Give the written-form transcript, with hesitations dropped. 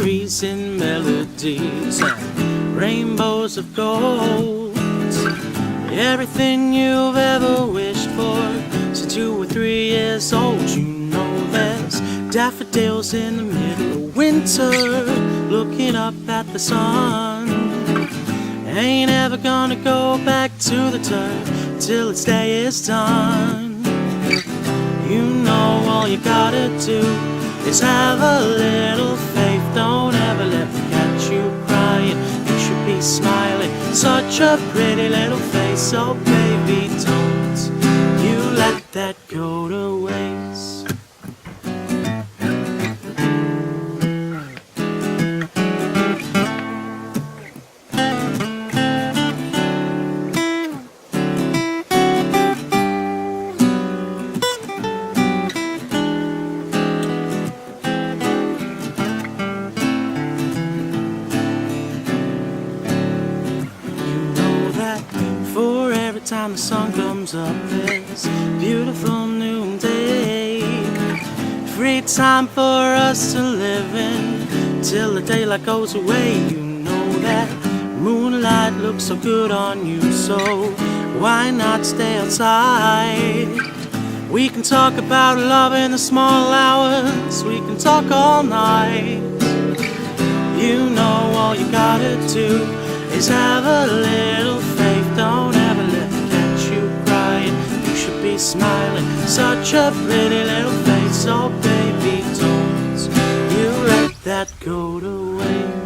trees in melodies and rainbows of gold. Everything you've ever wished for since you were 3 years old. You know there's daffodils in the middle of winter, looking up at the sun. Ain't ever gonna go back to the turf till its day is done. You know all you gotta do is have a little faith. Don't ever let them catch you crying. You should be smiling, such a pretty little face. So baby, don't you let that go to waste. Time the sun comes up, this beautiful noonday, free time for us to live in till the daylight goes away. You know that moonlight looks so good on you, so why not stay outside? We can talk about love in the small hours, we can talk all night. You know all you gotta do is have a little faith. Don't ever let be smiling, such a pretty little face. Oh baby, don't you let that go to waste.